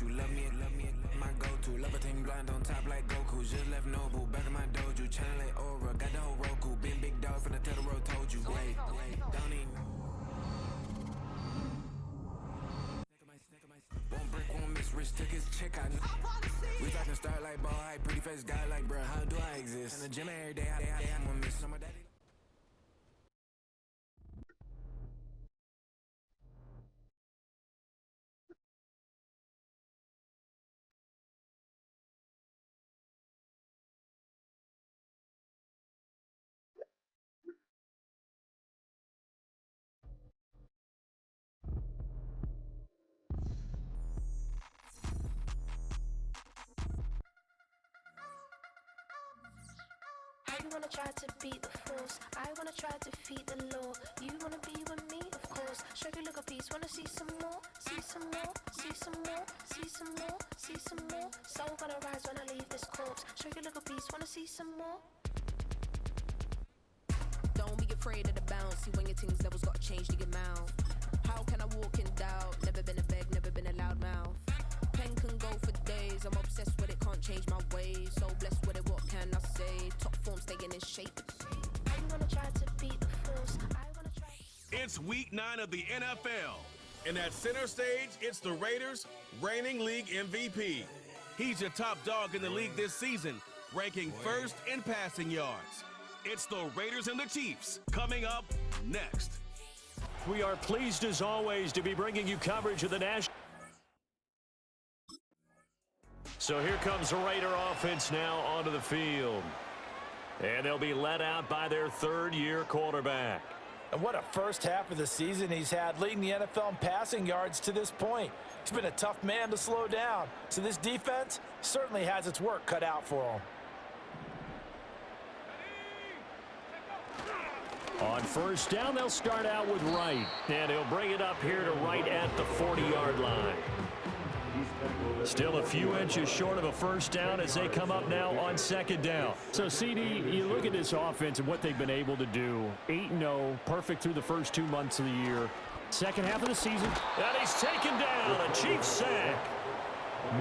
you. Love me, my go-to. Levitating blind on top like Goku. Just left Nobu, back in my dojo. Channel like Aura, got the whole Roku. Been big dog from the Tether Road, told you. Wait, don't even. Won't break, won't miss. Rich took his check out. We talking start like ball high, pretty face guy like, bruh, how do I exist? In the gym every day, I'm gonna miss some of that. You wanna try to beat the force, I wanna try to defeat the law. You wanna be with me, of course. Show you look a piece, wanna see some more, see some more, see some more, see some more, see some more. Soul gonna rise when I leave this corpse. Show you look a piece, wanna see some more. Don't be afraid of the bounce. See when your things levels got changed to your mouth. How can I walk in doubt? Never been a beg, never been a loud mouth. Pen can go for days. I'm obsessed with it, can't change my ways. So blessed with it, what can I say? Top form staying in shape. You wanna try to beat the force, I wanna try. It's week 9 of the NFL. And at center stage, it's the Raiders, reigning league MVP. He's your top dog in the league this season, ranking first in passing yards. It's the Raiders and the Chiefs coming up next. We are pleased as always to be bringing you coverage of the national. So here comes the Raider offense now onto the field. And they'll be led out by their third-year quarterback. And what a first half of the season he's had, leading the NFL in passing yards to this point. He's been a tough man to slow down. So this defense certainly has its work cut out for him. On first down, they'll start out with Wright. And he'll bring it up here to right at the 40-yard line. Still a few inches short of a first down as they come up now on second down. So, CD, you look at this offense and what they've been able to do. 8-0, perfect through the first 2 months of the year. Second half of the season, and he's taken down, a Chiefs sack.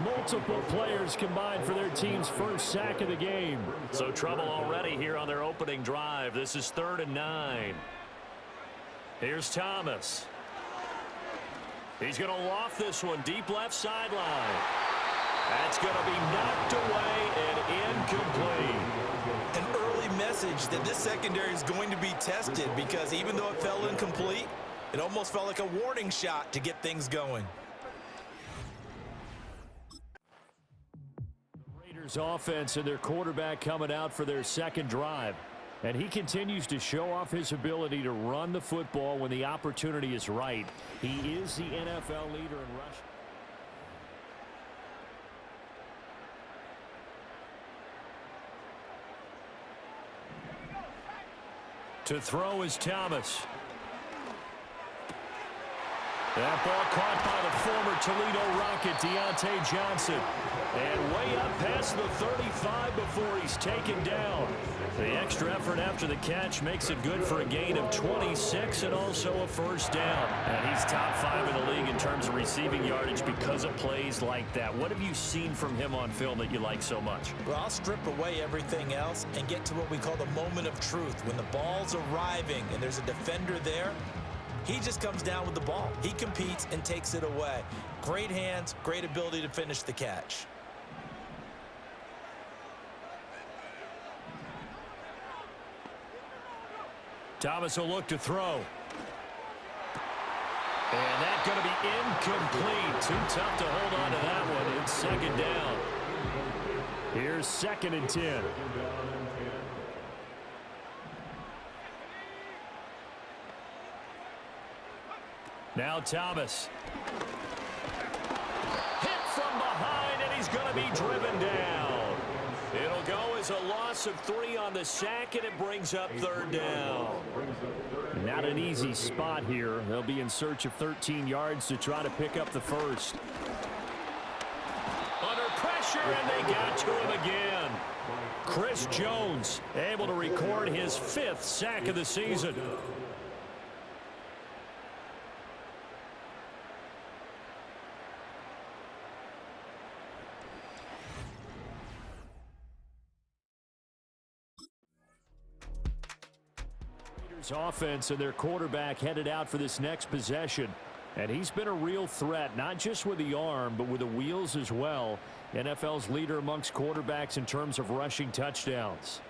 Multiple players combined for their team's first sack of the game. So trouble already here on their opening drive. This is 3rd and 9. Here's Thomas. He's going to loft this one deep left sideline. That's going to be knocked away and incomplete. An early message that this secondary is going to be tested because even though it fell incomplete, it almost felt like a warning shot to get things going. The Raiders offense and their quarterback coming out for their second drive. And he continues to show off his ability to run the football when the opportunity is right. He is the NFL leader in rushing. To throw is Thomas. That ball caught by the former Toledo Rocket, Deontay Johnson. And way up past the 35 before he's taken down. The extra effort after the catch makes it good for a gain of 26 and also a first down. And he's top 5 in the league in terms of receiving yardage because of plays like that. What have you seen from him on film that you like so much? Well, I'll strip away everything else and get to what we call the moment of truth. When the ball's arriving and there's a defender there, he just comes down with the ball. He competes and takes it away. Great hands, great ability to finish the catch. Thomas will look to throw. And that's going to be incomplete. Too tough to hold on to that one. It's second down. Here's 2nd and 10. Now Thomas. Hit from behind, and he's going to be driven down. It'll go as a loss of 3 on the sack, and it brings up 3rd down. Not an easy spot here. They'll be in search of 13 yards to try to pick up the first. Under pressure, and they got to him again. Chris Jones able to record his 5th sack of the season. Offense and their quarterback headed out for this next possession. And he's been a real threat, not just with the arm, but with the wheels as well. NFL's leader amongst quarterbacks in terms of rushing touchdowns.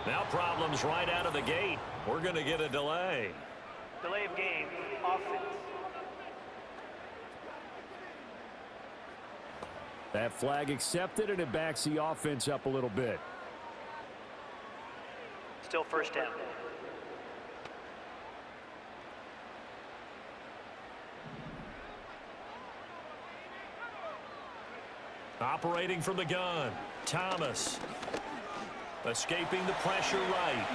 Now problems right out of the gate. We're going to get a delay. Delay of game, offense. That flag accepted, and it backs the offense up a little bit. Still first down. Operating from the gun, Thomas. Escaping the pressure right.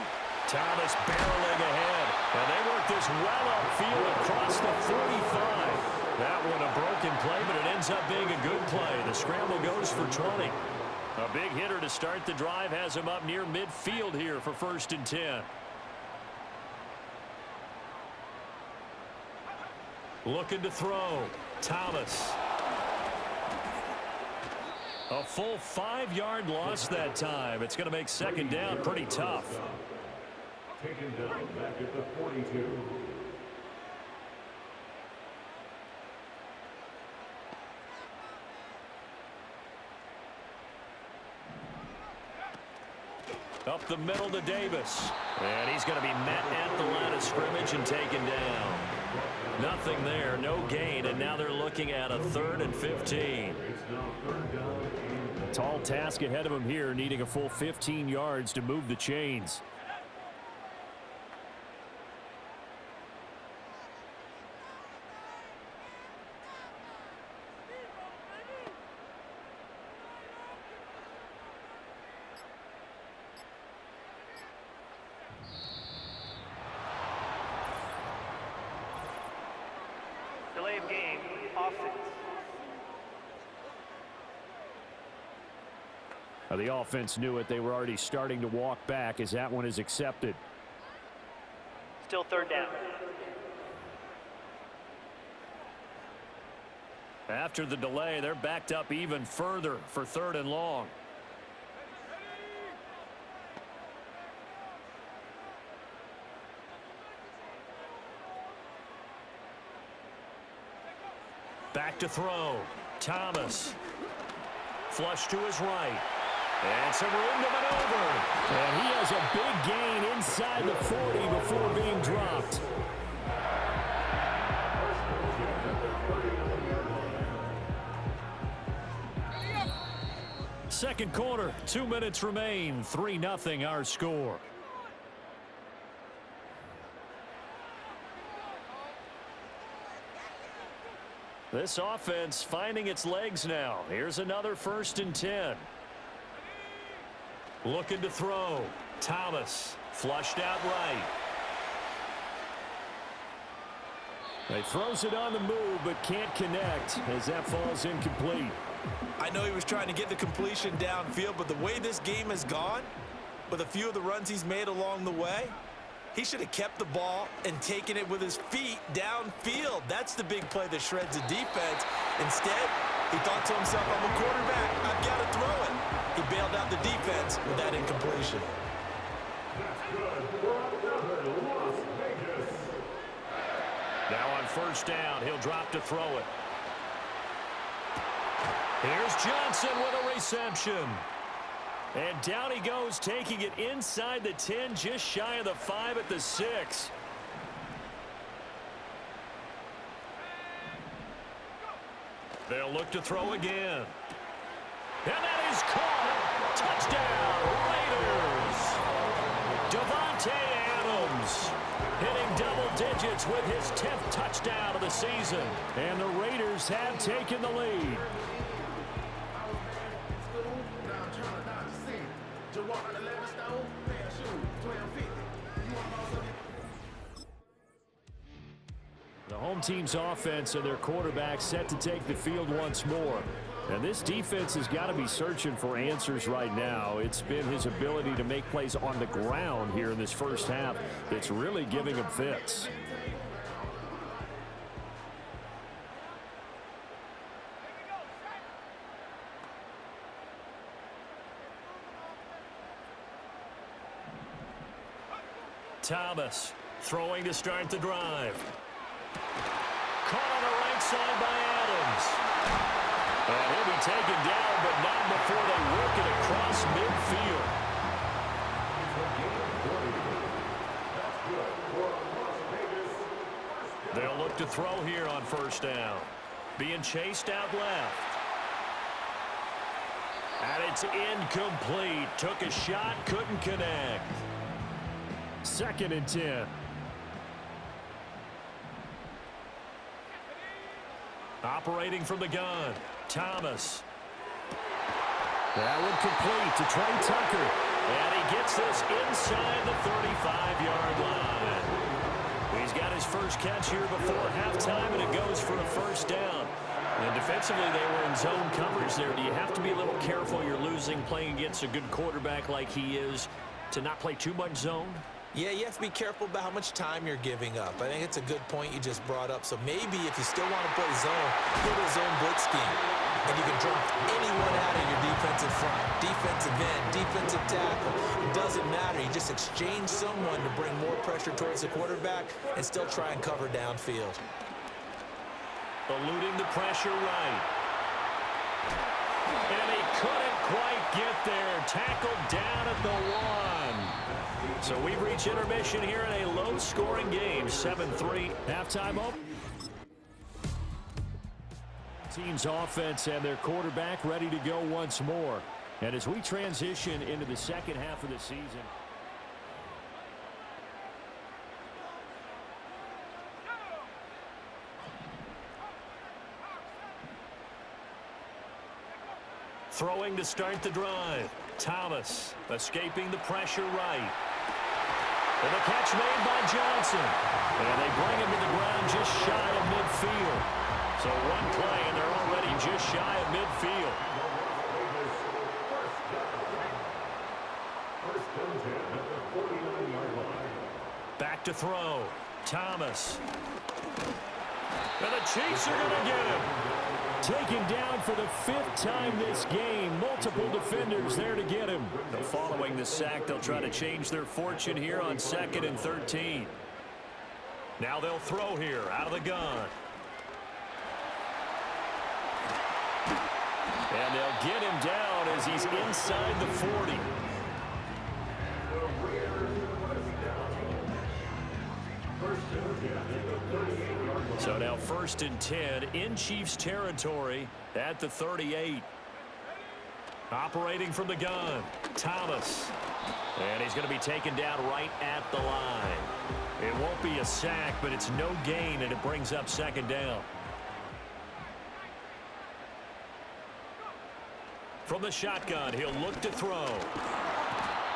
Thomas barreling ahead. And they work this well upfield across the 45. That one a broken play, but it ends up being a good play. The scramble goes for 20. A big hitter to start the drive has him up near midfield here for 1st and 10. Looking to throw. Thomas. A full 5-yard loss that time. It's going to make 2nd down pretty tough. Taken down back at the 42. Up the middle to Davis. And he's going to be met at the line of scrimmage and taken down. Nothing there, no gain, and now they're looking at a 3rd and 15. Tall task ahead of him here, needing a full 15 yards to move the chains. Delay of game, offense. The offense knew it. They were already starting to walk back as that one is accepted. Still 3rd down. After the delay, they're backed up even further for 3rd and long. Back to throw. Thomas. Flush to his right. And some room to maneuver. And he has a big gain inside the 40 before being dropped. Second quarter, 2 minutes remain. 3-0 our score. This offense finding its legs now. Here's another 1st and 10. Looking to throw. Thomas flushed out right. He throws it on the move but can't connect as that falls incomplete. I know he was trying to get the completion downfield, but the way this game has gone, with a few of the runs he's made along the way, he should have kept the ball and taken it with his feet downfield. That's the big play that shreds the defense. Instead, he thought to himself, I'm a quarterback, I've got to throw it. He bailed out the defense with that incompletion. Now on 1st down, he'll drop to throw it. Here's Johnson with a reception. And down he goes, taking it inside the 10, just shy of the 5 at the 6. They'll look to throw again. And that is caught. Touchdown, Raiders. Devontae Adams hitting double digits with his 10th touchdown of the season. And the Raiders have taken the lead. The home team's offense and their quarterback set to take the field once more. And this defense has got to be searching for answers right now. It's been his ability to make plays on the ground here in this first half that's really giving him fits. Thomas throwing to start the drive. Caught on the right side by Adams. And he'll be taken down, but not before they work it across midfield. They'll look to throw here on first down. Being chased out left. And it's incomplete. Took a shot, couldn't connect. 2nd and 10. Operating from the gun, Thomas. That one complete to Trey Tucker. And he gets this inside the 35-yard line. He's got his first catch here before halftime, and it goes for a first down. And defensively, they were in zone coverage there. Do you have to be a little careful? You're losing playing against a good quarterback like he is to not play too much zone? Yeah, you have to be careful about how much time you're giving up. I think it's a good point you just brought up. So maybe if you still want to play zone, go to a zone blitz scheme. And you can drop anyone out of your defensive front, defensive end, defensive tackle. It doesn't matter. You just exchange someone to bring more pressure towards the quarterback and still try and cover downfield. Eluding the pressure right. And he couldn't quite get there. Tackled down at the 1. So we reach intermission here in a low-scoring game, 7-3. Halftime up. Team's offense and their quarterback ready to go once more. And as we transition into the second half of the season. Throwing to start the drive. Thomas escaping the pressure right. And the catch made by Johnson. And they bring him to the ground just shy of midfield. So one play, and they're already just shy of midfield. Back to throw. Thomas. And the Chiefs are going to get him. Taken down for the 5th time this game. Multiple defenders there to get him. Following the sack, they'll try to change their fortune here on 2nd and 13. Now they'll throw here out of the gun. And they'll get him down as he's inside the 40. So now 1st and 10 in Chiefs territory at the 38. Operating from the gun, Thomas. And he's going to be taken down right at the line. It won't be a sack, but it's no gain, and it brings up 2nd down. From the shotgun, he'll look to throw.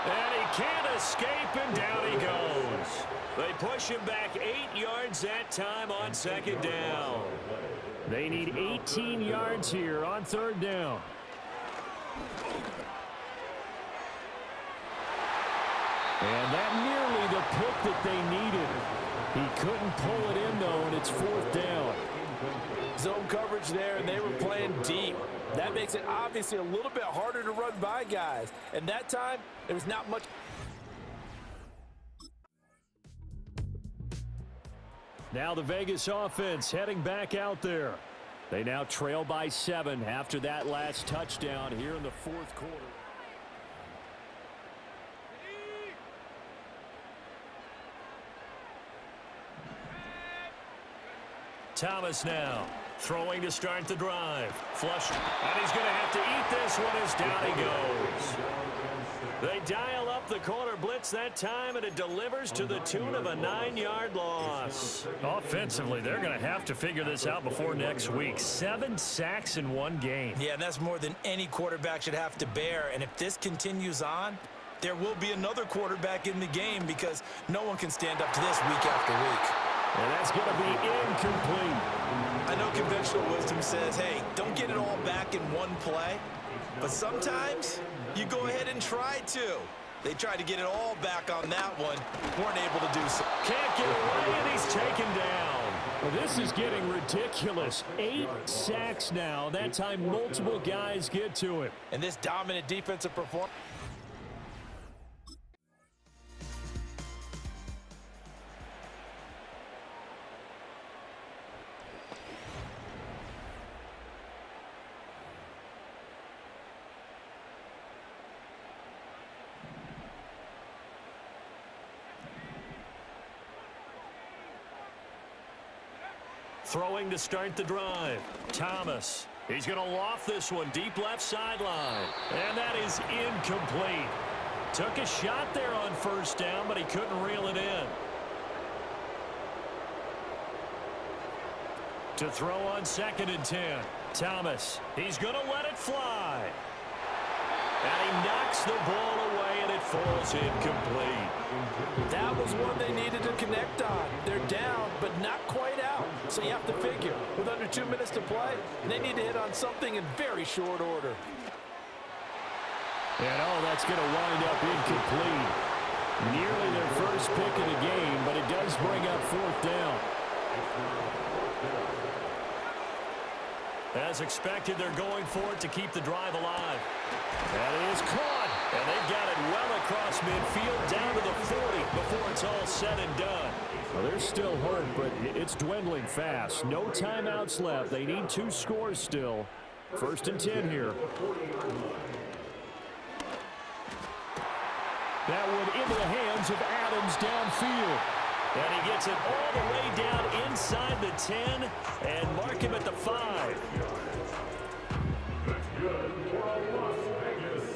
And he can't escape, and down he goes. They push him back 8 yards that time on 2nd down. They need 18 yards here on 3rd down. And that nearly the pick that they needed. He couldn't pull it in, though, and it's 4th down. Zone coverage there, and they were playing deep. That makes it obviously a little bit harder to run by guys. And that time, there was not much. Now the Vegas offense heading back out there. They now trail by 7 after that last touchdown here in the 4th quarter. Thomas now throwing to start the drive. Flush, and he's going to have to eat this one as down he goes. They dial up the corner blitz that time, and it delivers to the tune of a 9-yard loss. Offensively, they're going to have to figure this out before next week. 7 sacks in one game. Yeah, and that's more than any quarterback should have to bear. And if this continues on, there will be another quarterback in the game because no one can stand up to this week after week. And that's going to be incomplete. I know conventional wisdom says, hey, don't get it all back in one play. But sometimes you go ahead and try to. They tried to get it all back on that one. Weren't able to do so. Can't get away, and he's taken down. Well, this is getting ridiculous. 8 sacks now. That time multiple guys get to it. And this dominant defensive performance. Throwing to start the drive. Thomas. He's going to loft this one deep left sideline. And that is incomplete. Took a shot there on first down, but he couldn't reel it in. To throw on 2nd and 10. Thomas. He's going to let it fly. And he knocks the ball away, and it falls incomplete. That was one they needed to connect on. They're down, but not quite out. So you have to figure, with under 2 minutes to play, they need to hit on something in very short order. And that's going to wind up incomplete. Nearly their first pick of the game, but it does bring up 4th down. As expected, they're going for it to keep the drive alive. That is caught, and they've got it well across midfield down to the 40 before it's all said and done. Well, there's still hope, but it's dwindling fast. No timeouts left. They need 2 scores still. 1st and 10 here. That one into the hands of Adams downfield. And he gets it all the way down inside the 10 and mark him at the 5. That's good for Las Vegas.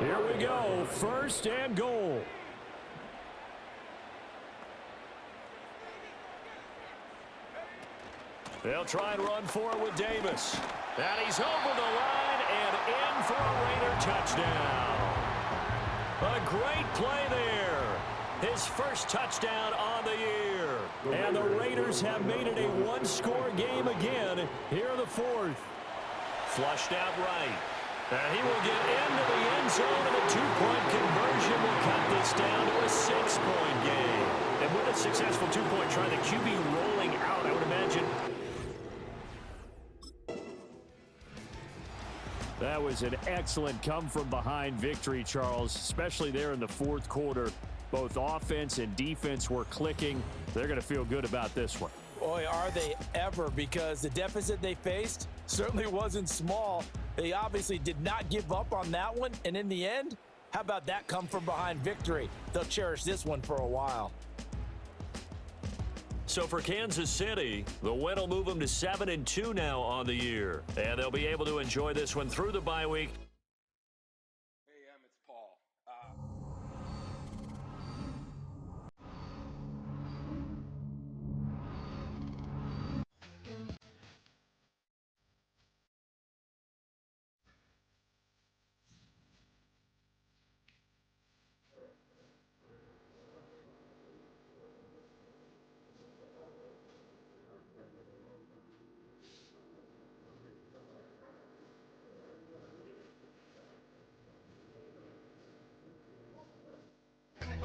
Here we go. 1st and goal. They'll try and run for it with Davis. And he's over the line and in for a Raider touchdown. A great play there. His first touchdown on the year. And the Raiders have made it a 1-score game again here in the 4th. Flushed out right. And he will get into the end zone, and a 2-point conversion will cut this down to a 6-point game. And with a successful 2-point try, the QB rolling out, I would imagine. That was an excellent come-from-behind victory, Charles, especially there in the 4th quarter. Both offense and defense were clicking. They're going to feel good about this one. Boy, are they ever, because the deficit they faced certainly wasn't small. They obviously did not give up on that one, and in the end, how about that come-from-behind victory? They'll cherish this one for a while. So for Kansas City, the win will move them to 7-2 now on the year. And they'll be able to enjoy this one through the bye week.